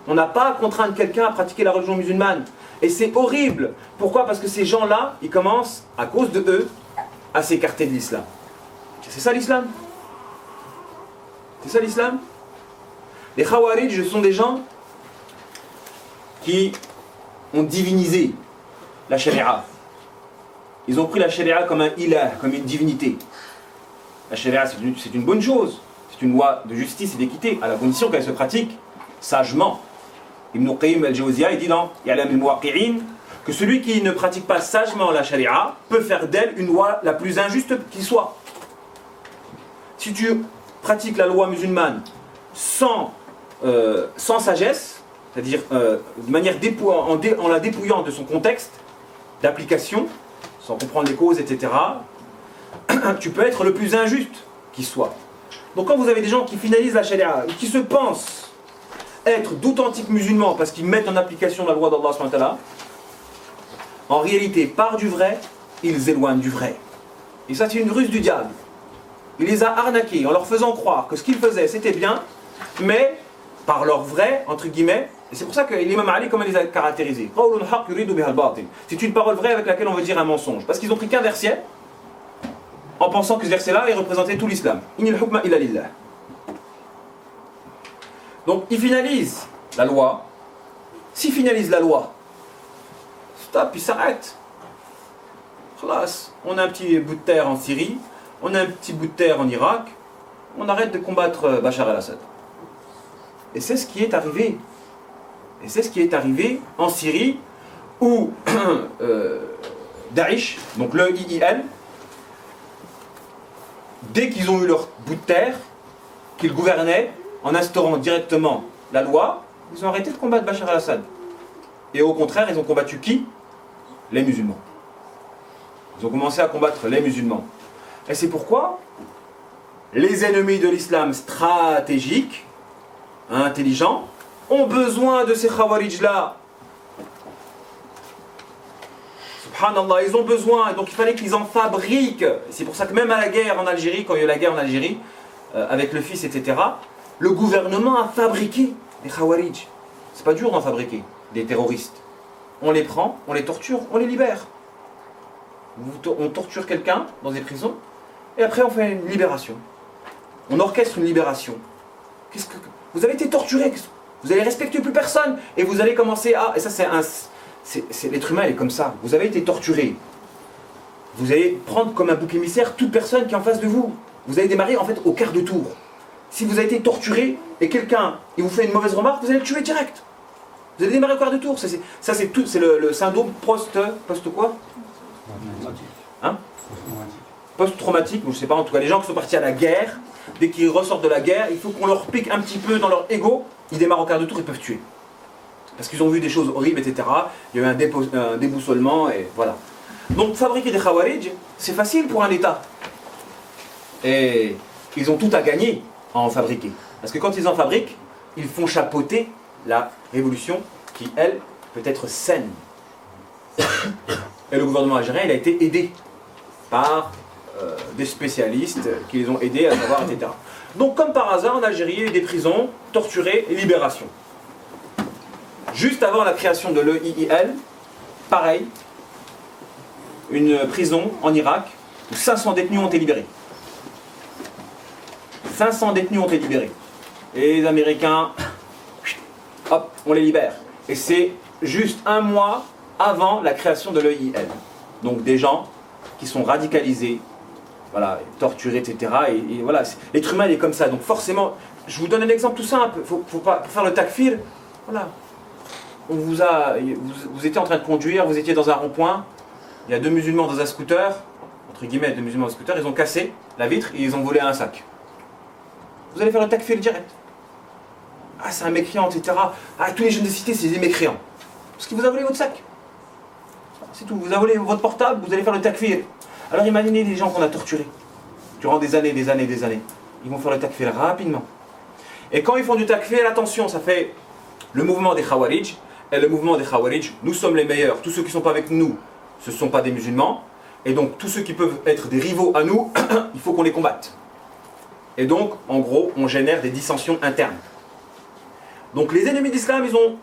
On n'a pas à contraindre quelqu'un à pratiquer la religion musulmane. Et c'est horrible. Pourquoi? Parce que ces gens-là, ils commencent, à cause de eux, à s'écarter de l'islam. C'est ça l'islam? C'est ça l'islam? Les Khawarij sont des gens qui ont divinisé la sharia. Ils ont pris la sharia comme un ilah, comme une divinité. La sharia, c'est une bonne chose. C'est une loi de justice et d'équité, à la condition qu'elle se pratique sagement. Ibn Qayyim al-Jawziyya, il dit dans Ya'lam al-Muwaqqi'in que celui qui ne pratique pas sagement la sharia peut faire d'elle une loi la plus injuste qui soit. Si tu pratique la loi musulmane sans sagesse, c'est-à-dire de manière en la dépouillant de son contexte d'application, sans comprendre les causes, etc., tu peux être le plus injuste qui soit. Donc quand vous avez des gens qui finalisent la charia, qui se pensent être d'authentiques musulmans parce qu'ils mettent en application la loi d'Allah subhanahu wa ta'ala, en réalité, par du vrai, ils éloignent du vrai. Et ça, c'est une ruse du diable. Il les a arnaqués en leur faisant croire que ce qu'ils faisaient, c'était bien, mais par leur vrai, entre guillemets, et c'est pour ça que l'imam Ali, comment il les a caractérisés, c'est une parole vraie avec laquelle on veut dire un mensonge. Parce qu'ils ont pris qu'un verset, en pensant que ce verset-là, il représentait tout l'islam. Donc, ils finalisent la loi. S'ils finalisent la loi, stop, ils s'arrêtent. On a un petit bout de terre en Syrie, on a un petit bout de terre en Irak, on arrête de combattre Bachar el-Assad. Et c'est ce qui est arrivé. Et c'est ce qui est arrivé en Syrie, où Daesh, donc le IIL, dès qu'ils ont eu leur bout de terre, qu'ils gouvernaient, en instaurant directement la loi, ils ont arrêté de combattre Bachar el-Assad. Et au contraire, ils ont combattu qui? Les musulmans. Ils ont commencé à combattre les musulmans. Et c'est pourquoi les ennemis de l'islam stratégiques, intelligents, ont besoin de ces khawarij-là. Subhanallah, ils ont besoin, donc il fallait qu'ils en fabriquent. C'est pour ça que même à la guerre en Algérie, quand il y a eu la guerre en Algérie, avec le fils, etc., le gouvernement a fabriqué des khawarij. C'est pas dur d'en fabriquer, des terroristes. On les prend, on les torture, on les libère. On torture quelqu'un dans des prisons, et après on fait une libération. On orchestre une libération. Vous avez été torturé, vous allez respecter plus personne, et vous allez commencer à... Et ça c'est l'être humain, il est comme ça. Vous avez été torturé. Vous allez prendre comme un bouc émissaire toute personne qui est en face de vous. Vous allez démarrer en fait au quart de tour. Si vous avez été torturé, et quelqu'un il vous fait une mauvaise remarque, vous allez le tuer direct. Vous allez démarrer au quart de tour. Ça c'est le syndrome post quoi hein? Post-traumatique, je ne sais pas, en tout cas les gens qui sont partis à la guerre, dès qu'ils ressortent de la guerre, il faut qu'on leur pique un petit peu dans leur ego, ils démarrent au quart de tour, ils peuvent tuer. Parce qu'ils ont vu des choses horribles, etc. Il y a eu un déboussolement, et voilà. Donc fabriquer des khawarij, c'est facile pour un État. Et ils ont tout à gagner à en fabriquer. Parce que quand ils en fabriquent, ils font chapeauter la révolution qui, elle, peut être saine. Et le gouvernement algérien, il a été aidé par des spécialistes qui les ont aidés à savoir, etc. Donc comme par hasard, en Algérie, il y a eu des prisons, torturés et libération. Juste avant la création de l'EIIL, pareil, une prison en Irak où 500 détenus ont été libérés. 500 détenus ont été libérés. Et les Américains, hop, on les libère. Et c'est juste un mois avant la création de l'EIIL. Donc des gens qui sont radicalisés, voilà, torturés, etc. Et voilà, l'être humain il est comme ça. Donc forcément, je vous donne un exemple tout simple. Faut pas, pour faire le takfir, voilà. Vous étiez en train de conduire, vous étiez dans un rond-point, il y a deux musulmans dans un scooter, entre guillemets deux musulmans dans un scooter, ils ont cassé la vitre et ils ont volé un sac. Vous allez faire le takfir direct. Ah, c'est un mécréant, etc. Ah, tous les jeunes de cité, c'est des mécréants. Parce qu'il vous a volé votre sac. C'est tout. Vous avez volé votre portable, vous allez faire le takfir. Alors imaginez les gens qu'on a torturés durant des années. Ils vont faire le takfir rapidement. Et quand ils font du takfir, attention, ça fait le mouvement des khawarij. Et le mouvement des khawarij, nous sommes les meilleurs. Tous ceux qui ne sont pas avec nous, ce ne sont pas des musulmans. Et donc tous ceux qui peuvent être des rivaux à nous, il faut qu'on les combatte. Et donc, en gros, on génère des dissensions internes. Donc les ennemis d'islam, ils ont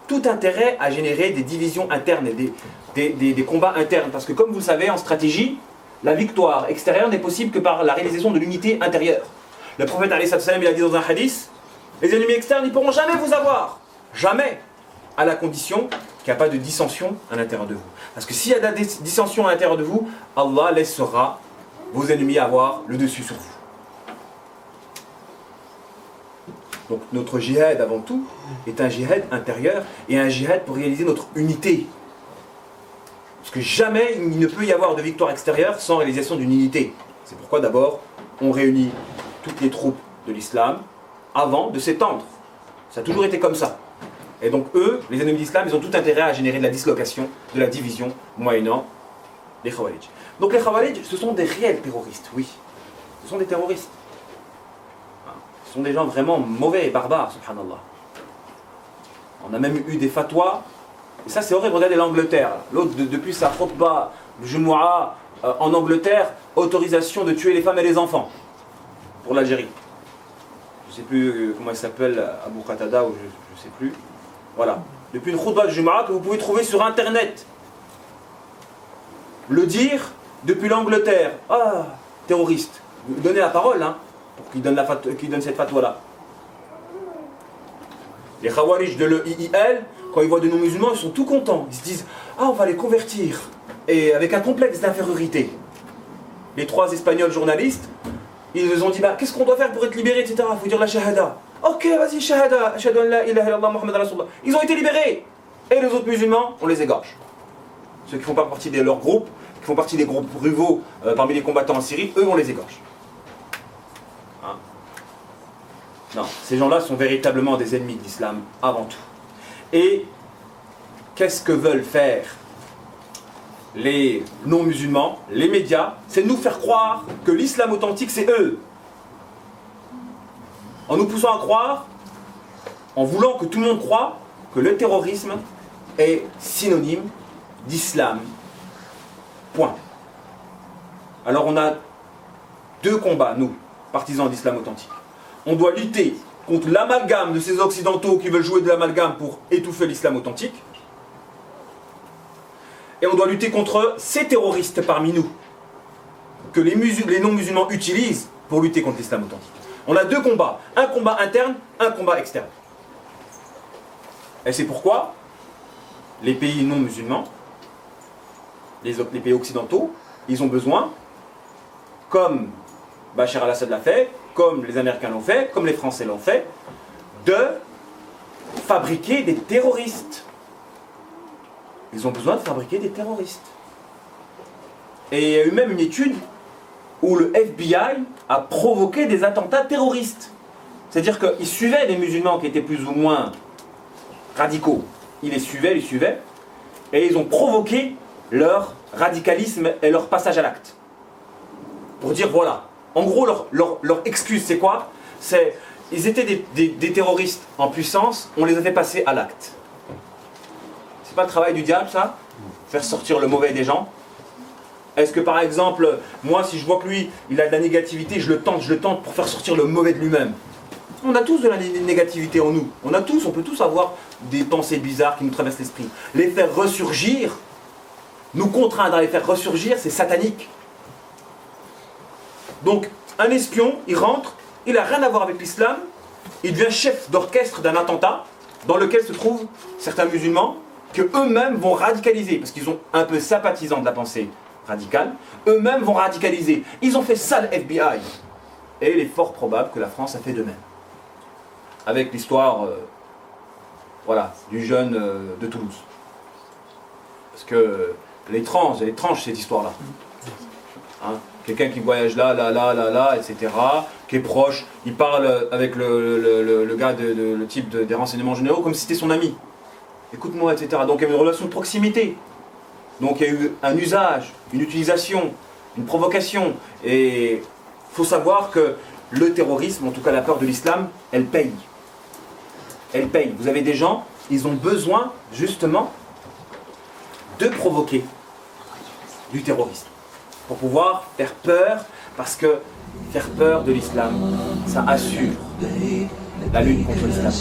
tout intérêt à générer des divisions internes et des combats internes. Parce que comme vous le savez, en stratégie, la victoire extérieure n'est possible que par la réalisation de l'unité intérieure. Le prophète alayhi salam, il a dit dans un hadith, les ennemis externes, ils ne pourront jamais vous avoir. Jamais. À la condition qu'il n'y a pas de dissension à l'intérieur de vous. Parce que s'il y a des dissensions à l'intérieur de vous, Allah laissera vos ennemis avoir le dessus sur vous. Donc notre jihad avant tout est un jihad intérieur et un jihad pour réaliser notre unité. Parce que jamais il ne peut y avoir de victoire extérieure sans réalisation d'une unité. C'est pourquoi d'abord on réunit toutes les troupes de l'islam avant de s'étendre. Ça a toujours été comme ça. Et donc eux, les ennemis de l'islam, ils ont tout intérêt à générer de la dislocation, de la division, moyennant les Khawarij. Donc les Khawarij, ce sont des réels terroristes, oui. Ce sont des terroristes. Ce sont des gens vraiment mauvais et barbares, subhanallah. On a même eu des fatwas, et ça c'est horrible, regardez l'Angleterre. L'autre, depuis sa khutbah, le Jumu'ah, en Angleterre, autorisation de tuer les femmes et les enfants pour l'Algérie. Je ne sais plus comment il s'appelle, Abu Qatada, ou je ne sais plus. Voilà. Depuis une khutbah de Jumu'ah que vous pouvez trouver sur internet. Le dire depuis l'Angleterre. Ah, terroriste. Donnez la parole, hein, pour qu'il donne cette fatwa-là. Les Khawarij de l'EIIL, quand ils voient de non-musulmans, ils sont tout contents. Ils se disent, ah, on va les convertir. Et avec un complexe d'infériorité. Les 3 Espagnols journalistes, ils ont dit, bah, qu'est-ce qu'on doit faire pour être libérés, etc. Il faut dire la shahada. Ok, vas-y, shahada. Ashhadu an la ilaha illallah Muhammad Rasulullah. Ils ont été libérés. Et les autres musulmans, on les égorge. Ceux qui ne font pas partie de leur groupe, qui font partie des groupes rivaux parmi les combattants en Syrie, eux, on les égorge. Hein? Non, ces gens-là sont véritablement des ennemis de l'islam avant tout. Et qu'est-ce que veulent faire les non-musulmans, les médias? C'est nous faire croire que l'islam authentique, c'est eux. En nous poussant à croire, en voulant que tout le monde croie que le terrorisme est synonyme d'islam. Point. Alors on a 2 combats, nous, partisans d'islam authentique. On doit lutter contre l'amalgame de ces occidentaux qui veulent jouer de l'amalgame pour étouffer l'islam authentique. Et on doit lutter contre ces terroristes parmi nous, que les non-musulmans utilisent pour lutter contre l'islam authentique. On a 2 combats, un combat interne, un combat externe. Et c'est pourquoi les pays non-musulmans, les pays occidentaux, ils ont besoin, comme Bachar al-Assad l'a fait, comme les Américains l'ont fait, comme les Français l'ont fait, de fabriquer des terroristes. Ils ont besoin de fabriquer des terroristes. Et il y a eu même une étude où le FBI a provoqué des attentats terroristes. C'est-à-dire qu'ils suivaient des musulmans qui étaient plus ou moins radicaux. Ils les suivaient, et ils ont provoqué leur radicalisme et leur passage à l'acte. Pour dire voilà. En gros, leur excuse, c'est quoi? C'est, ils étaient des terroristes en puissance, on les a fait passer à l'acte. C'est pas le travail du diable, ça? Faire sortir le mauvais des gens? Est-ce que par exemple, moi si je vois que lui, il a de la négativité, je le tente pour faire sortir le mauvais de lui-même? On a tous de la négativité en nous. On peut tous avoir des pensées bizarres qui nous traversent l'esprit. Les faire ressurgir, nous contraindre à les faire ressurgir, c'est satanique. Donc, un espion, il rentre, il n'a rien à voir avec l'islam, il devient chef d'orchestre d'un attentat dans lequel se trouvent certains musulmans que eux-mêmes vont radicaliser, parce qu'ils sont un peu sympathisants de la pensée radicale, eux-mêmes vont radicaliser. Ils ont fait ça le FBI. Et il est fort probable que la France a fait de même. Avec l'histoire du jeune de Toulouse. Parce que l'étrange cette histoire-là. Hein? Quelqu'un qui voyage là, etc., qui est proche, il parle avec le gars, le type des renseignements généraux comme si c'était son ami. Écoute-moi, etc. Donc il y a une relation de proximité. Donc il y a eu un usage, une utilisation, une provocation. Et il faut savoir que le terrorisme, en tout cas la peur de l'islam, elle paye. Elle paye. Vous avez des gens, ils ont besoin justement de provoquer du terrorisme. Pour pouvoir faire peur, parce que faire peur de l'islam, ça assure la lutte contre l'islam.